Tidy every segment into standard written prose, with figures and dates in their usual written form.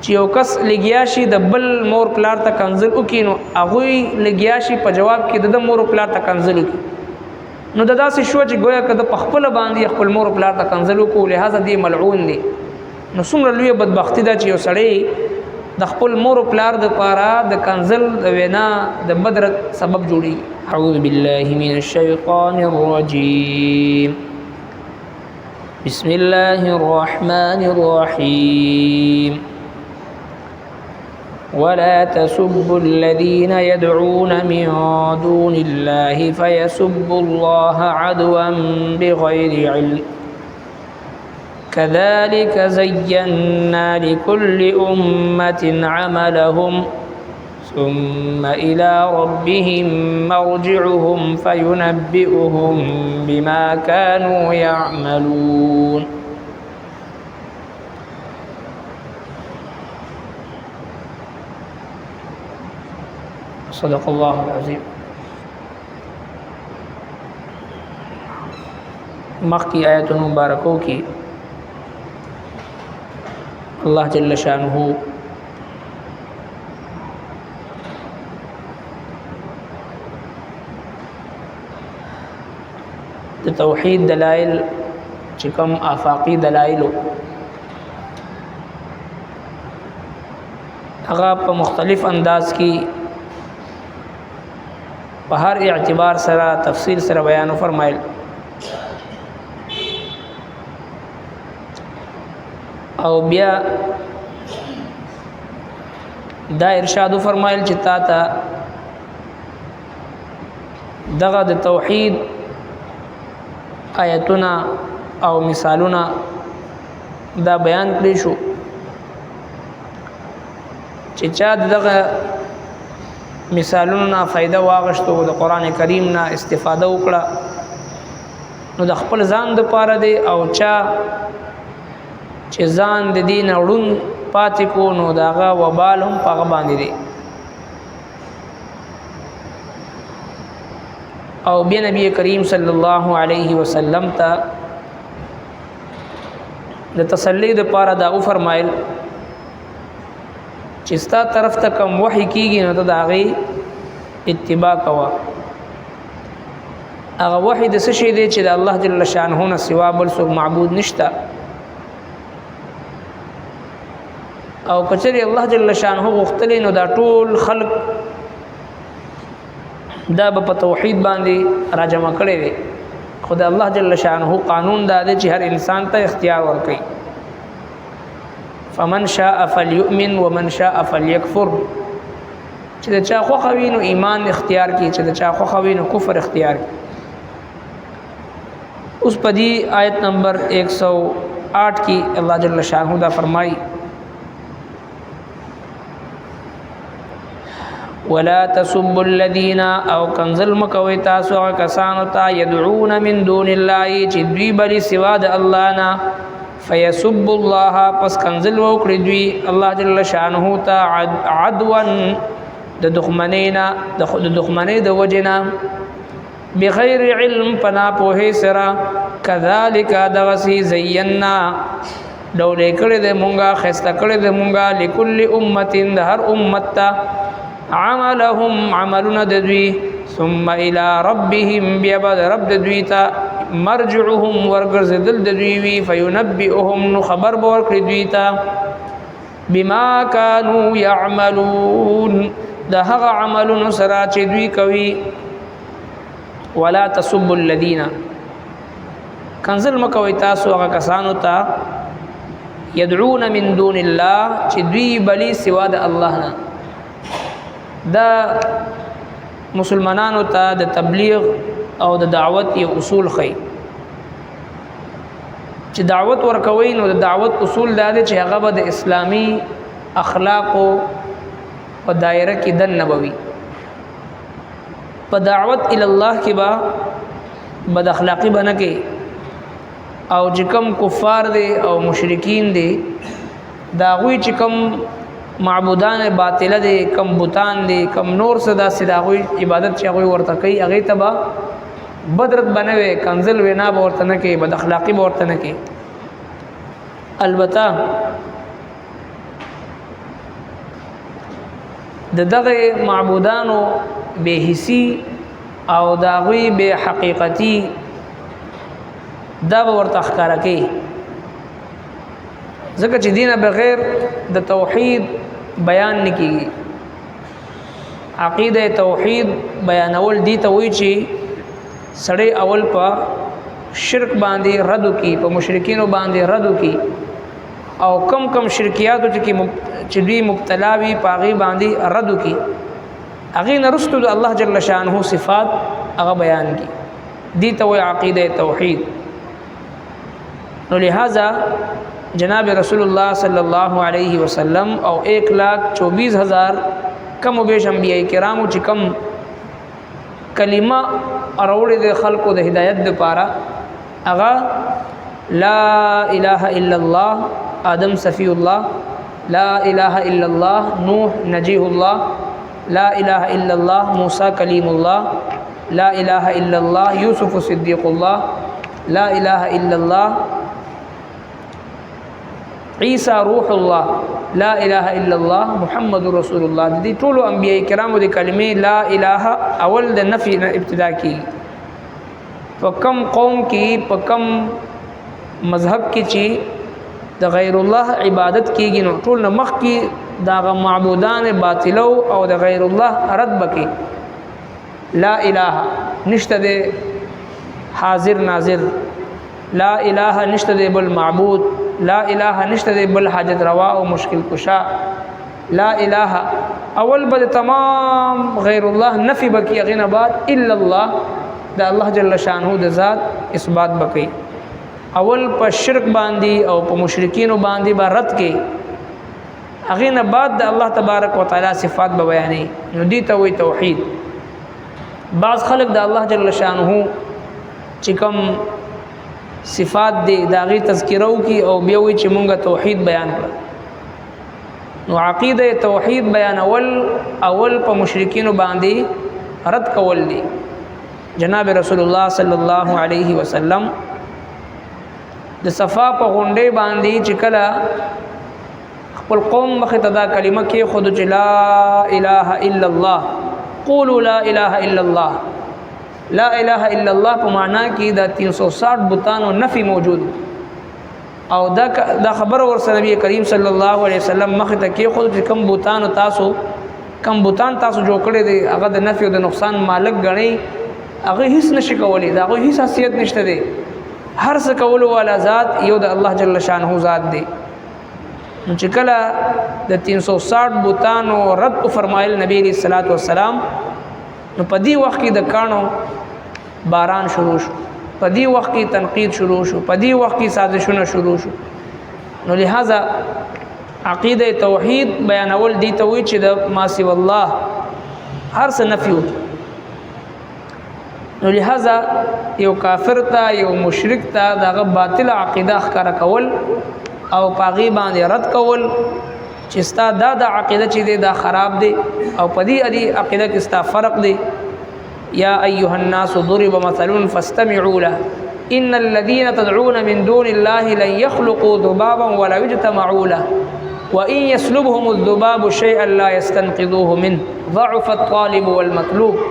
چې یو کس لګیا شي د بل مور پلار ته کنځل وکړي نو هغوی لګیا شي په جواب کې د مور پلار ته کنځل وکړي نو د داسې شو چې گویا که د په خپله باندې خپل مور پلار ته کنځل وکړو لهذا دی ملعون دی نو څومره لویه بدبختي ده چې یو سړی د خپل مور پلار د پاره د کنځل د وینا د بدرت سبب جوړي. اعوذ بالله من الشیطان الرجیم بسم الله الرحمن الرحیم ولا تسبوا الذين يدعون من دون الله فيسبوا الله عدوا بغير علم كذلك زينا لكل أمة عملهم ثم إلى ربهم مرجعهم فينبئهم بما كانوا يعملون. صدق الله العظيم. مخی آیت مبارکوں کی اللہ جل شانہ د توحید دلائل چې کوم آفاقی دلائل هغه په مختلف انداز کې په هر اعتبار سره تفصیل سره بیان فرمایل او بیا دا ارشاد فرمایل چې تا ته دغه د توحید آیتونه او مثالونه دا بیان کړی شو چې چا دغه مثالونو نه فائدہ واغشتو د قران کریم نه استفاده وکړه نو د خپل ځان د پاره دی او چا چې ځان د دین اړون پاتې کو نو داغه وبال هم پاغه باندې دی. او بیا نبی کریم صلی الله علیه وسلم ته د تسلی د پاره دا فرمایل چې ستا طرف ته کوم وحی کیږي نو ته د هغې اتباع کوه. هغه وحی د څه شی دی چې د الله جل شانه نه سوا بل څوک معبود نشته او کچری الله جل شانه غختلی نو دا ټول خلق دا په توحید باندې راجمع کړي دي. خدای الله جل شانه قانون دا دی چې هر انسان ته اختیار ورکړي فمن شاء فليؤمن ومن شاء فليكفر چې دا چا خو خوینو ایمان اختیار کی چې دا چا خو خوینو کفر اختیار کی. اس پدی آیت نمبر 108 کی اللہ جل شانہ دا فرمائی ولا تسبوا الذين او کنزل مکوي تاسو کسانو ته يدعون من دون الله چې دوی بلی سوا د الله نه فيسب الله پس کنزل وکړي دوی الله جل شانه ته عدوا د دښمنینا د دښمنۍ د وجنا بغیر علم پنا په سرا كذلك دغسی زینا ډولې کړې د مونږه خسته کړې د مونږه لكل امه د هر امت عملهم عملنا دوی ثم الى ربهم بيبد رب دوی تا مرجعهم ورغزدل دوی وی فينبئهم خبر ورکړي دوی تا بما كانوا يعملون ده هغه عملونو سره چې دوی کوي. ولا تسبوا الذين کنزل مکوي تاسو هغه کسانو ته يدعون من دون الله چې دوی بلی سوا د الله نه. دا مسلمانانو ته د تبلیغ او د دعوت یو اصول خي چې دعوت ورکوي نو د دعوت اصول دا دي چې هغه د اسلامی اخلاق او دایره کې د نبوي په دعوت ال الله کې با بد اخلاقی بنه کې او چې کوم کفار دي او مشرکین دي دا غوي چې کوم معبودان باطله دي کم بوتان دي کم نور صدا صداوي عبادت چې هغه ورته کوي هغه تبا بدرت بنوي کنزل وینا ورته نه کوي بد اخلاقی ورته نه کوي. البته د دغه معبودانو بے حسی او داغوی بے حقیقتی دا به ورته ښکاره کوي ځکه چې دینه بغیر د توحید بیان نه کیږي عقیده توحید بیانول دي ته وایي چې سړی اول په شرک باندې رد کی په مشرکینو باندې رد کی او کم کم شرکیاتو چې دوی مبتلا وي پاغي باندې رد کی هغه نرستو د الله جل شانه صفات هغه بیان کی دي ته وایي عقیده توحید نو لہذا جناب رسول الله صلی الله علیه وسلم او 1,24,000 کم و بیش انبیاء کرامو چې کم کلمه اروړي د خلقو د هدایت لپاره اغا لا اله الا الله آدم صفی الله لا اله الا الله نوح نجیح الله لا اله الا الله موسی کلیم الله لا اله الا الله یوسف صدیق الله لا اله الا الله عیسی روح الله لا اله الا الله محمد رسول الله دي ټول انبیاء کرامو د کلمې لا اله اول د نفي نه ابتدا کی په کم قوم کې په کم مذهب کې چې د غیر الله عبادت کیږي نو ټول مخ کې دا معبودان باطلو او د غیر الله رد بکی لا اله نشته د حاضر ناظر لا اله نشته د بل معبود لا اله نشته د بل حاجت روا او مشکل کشا لا اله اول بد تمام غیر الله نفي بکی غنا بعد الا الله دا الله جل شانه د ذات اثبات بکی اول په شرک باندې او په مشرکینو باندې به رد کې اغه بعد د الله تبارک وتعالى صفات به بیانې نو دي ته وي توحید بعض خلق د الله جل شانه چې کوم صفات دي داغي تذکرو کی او بیا وی چې مونږه توحید بیان کړ نو عقیده توحید بیان اول په مشرکین باندې رد کول دي جناب رسول الله صلی الله علیه وسلم د صفا په غونډې باندې چې کله خپل قوم مخه تدا کلمه کې خود چې لا اله الا الله قولوا لا اله الا الله لا اله الا الله په معنا کې دا 360 بوتانو نفي موجود او دا خبر ورسره نبی کریم صلی الله علیه وسلم مخه ته کې خود کم بوتانو کم بوتان تاسو جوړ کړی دی هغه د نفي او د نقصان مالک غني هغه هیڅ نشي کولی دا هغه هیڅ حیثیت نشته دی هر څه کول والا ذات یو د الله جل شانه ذات دی نو چې کله د 360 بوتانو رد فرمایل نبی علیہ الصلوۃ والسلام نو په دې وخت کې د کانو باران شروع شو په دې وخت کې تنقید شروع شو په دې وخت کې سازشونه شروع شو نو لہذا عقیده توحید بیانول دي ته وی چې د ما سی والله هر څه نفي نو لہذا یو کافر ته یو مشرک ته دغه باطل عقیده ښکارا کول او پاغي باندې رد کول چې ستا دا عقیده چې دا خراب دی او پدی ادي عقیده کې ستا فرق دی یا ایها الناس ضرب مثل فاستمعوا له ان الذين تدعون من دون الله لن يخلقوا ذبابا ولا يجتمعوا له وان يسلبهم الذباب شيئا لا يستنقذوه منه ضعف الطالب والمطلوب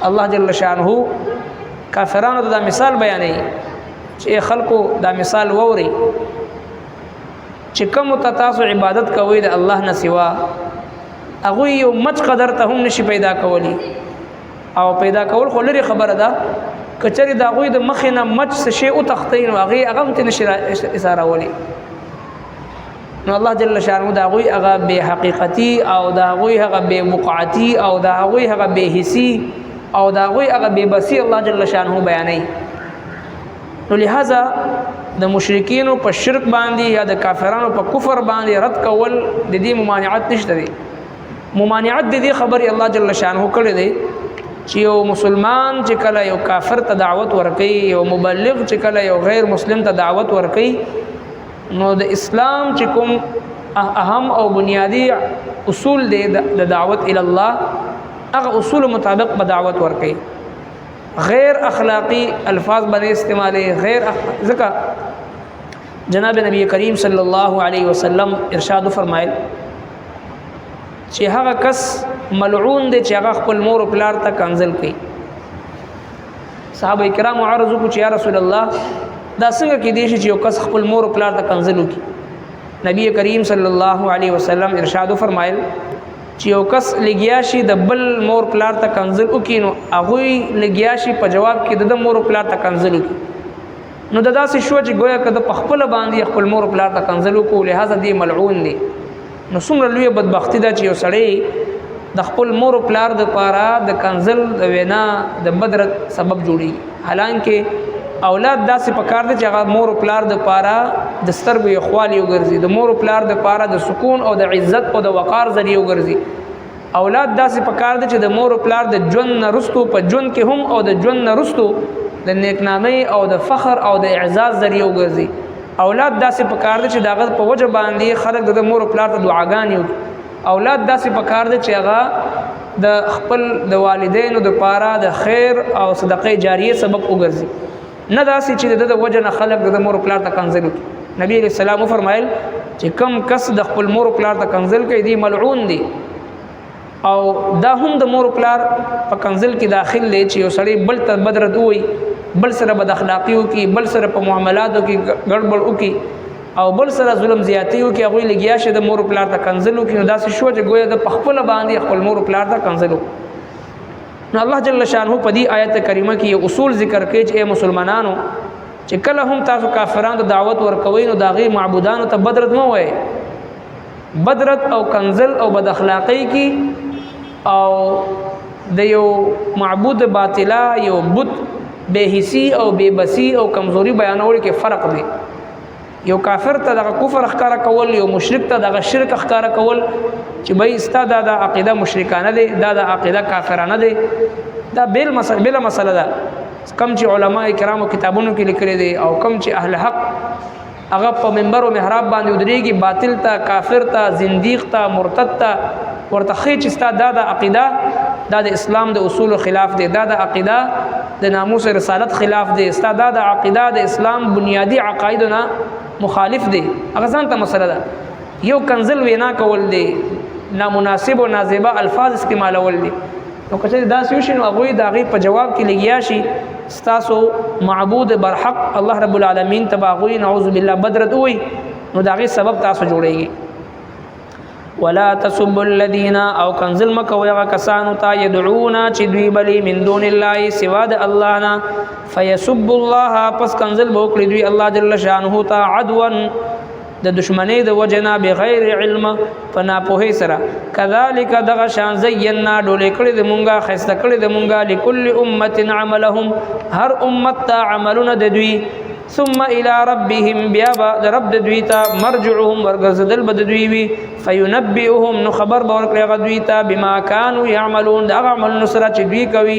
الله جل شانه کافرانو دا مثال بیانوي چې خلکو دا مثال ووري چې کوم تاسو عبادت کوئ د الله نه سوا هغه یو مچ قدر ته هم نشي پیدا کولی او پیدا کول خو لري خبره ده کچري دا غوي د مخینه مچ څه شی او تختین او هغه ته نشي اشاره ولي نو الله جل شانه دا غوي هغه به حقیقتی او دا غوي هغه به وقعتی او دا غوي هغه به حسی او دا غوي هغه به بصیر الله جل شانه بیانای نو لہذا د مشرکین په شرک باندې یا د کافرانو په کفر باندې رد کول د دې ممانعت نشته دی ممانعت د دې خبري الله جل شانه کړی دی چې یو مسلمان چې کله یو کافر ته دعوت ورکړي یو مبلغ چې کله یو غیر مسلم ته دعوت ورکړي نو د اسلام چې کوم اهم او بنیادی اصول دی د دعوت ال الله هغه اصول مطابق به دعوت ورکړي غیر اخلاقی الفاظ باندې استعمال غیر ذکر جناب نبی کریم صلی الله علیه وسلم ارشاد فرمایل چې هغه کس ملعون دی چې هغه خپل مور او پلار ته کنځل کوي. صحابه کرام عرض وکړو چې یا رسول الله دا څنګه کېدای شي چې یو کس خپل مور او پلار ته کنځل وکړي؟ نبی کریم صلی الله علیه وسلم ارشاد فرمایل چې یو کس لګیا شي د بل مور پلار ته کنځل وکړي نو هغه لګیا شي په جواب کې د مور پلار ته کنځل وکړي نو دا داسې شو چې گویا کده په خپل باندې خپل مور پلار ته کنځل وکړو لہذا دی ملعون دی. نو څومره لوی بدبختی ده چې یو سړی د خپل مور پلار د پاره د کنځل د وینا د بدرت سبب جوړي. حالانکه اولاد داسې پکار دي چې هغه مور پلار د پاره د سترګو یو خوالي وګرځي، د مور پلار د پاره د سکون او د عزت او د وقار ذریعہ وګرځي. اولاد داسې پکار دي چې د مور پلار د ژوند نرستو په ژوند کې هم او د ژوند نرستو د نیکنامۍ او د فخر او د اعزاز ذریعہ وګرځي. اولاد داسې پکار دي چې دغه په وجه باندې خلک د مور پلار ته دعاګانې وکړي. اولاد داسې پکار دي چې هغه د خپل د والدینو د پاره د خیر او صدقه جاریه سبب وګرځي، نه داسې چې د وجه نه خلک د مور پلار ته کنځل وکړي. نبی علیہ السلام فرمایل چې کم کس د خپل مور پلار ته کنځل کوي دی ملعون دی. او دا هم د مور پلار په کنځل کې داخل دی چې یو سړی بل ته بدرت وي، بل سره بد اخلاقی وکي، بل سره په معاملاتو کې ګډوډ وکي او بل سره ظلم زیاتی وکي، هغه لګیا شه د مور پلار ته کنځل وکي نو داسې شو چې گویا د خپل باندې خپل مور پلار ته کنځل وکي. نو الله جل شانه په دې آیت کریمه کې یو اصول ذکر کوي چې اے مسلمانانو چې کله هم تاسو کافرانو ته دعوت ورکوئ نو داغي معبودانو ته بدرت مه وایي. بدرت او کنځل او بد اخلاقی کې او د یو معبود باطله یو بت بے حسی او بے بسی او کمزوری بیانول کې فرق دی. یو کافر ته دغه کفر ښکارا کول، یو مشرک ته دغه شرک ښکارا کول چې بای استا دا عقیده مشرکانه دی، دا عقیده کافرانه دی، دا بل مسله ده. کم چې علما کرامو کتابونو کې لیکلي دي او کم چې اهل حق هغه په منبر او محراب باندې ودرېږي باطل ته، کافر ته، زنديق ته، مرتد ته ورته خې چې ستا دا عقیده دا د اسلام د اصول خلاف دی، دا عقیده د ناموس رسالت خلاف دی، ستا دا عقیده د اسلام بنیادی عقایدونه مخالف دی. هغه ځان ته مسله ده. یو کنځل وینا کول دی، نامناسب او نازیبه الفاظ استعمالول دي. نو کله دا سوي نو هغه د هغه په جواب کې لګیا شي ستاسو معبود برحق الله رب العالمین تباغوی نعوذ بالله بدرت وي نو دا غي سبب تاسو جوړيږي. ولا تسبوا الذين او کنزل مکو یغه کسانو ته يدعون چې دوی بلی من دون الله سوا د الله نه فيسب الله پس کنزل بوکړي دوی الله جل شانه ته عدوا د دشمنی د وجنا بغیر علم فنا په سره کذالک دغه شان زینا ډولې کړي د مونږه خسته کړي د مونږه لكل امه عملهم هر امت ته عملونه د دوی ثم الى ربهم بیا رب د دوی ته مرجعهم ورغزدل بد دوی وی فینبئهم نو خبر به ورکړي غدوی ته بما كانوا يعملون دا عمل نصرت دوی کوي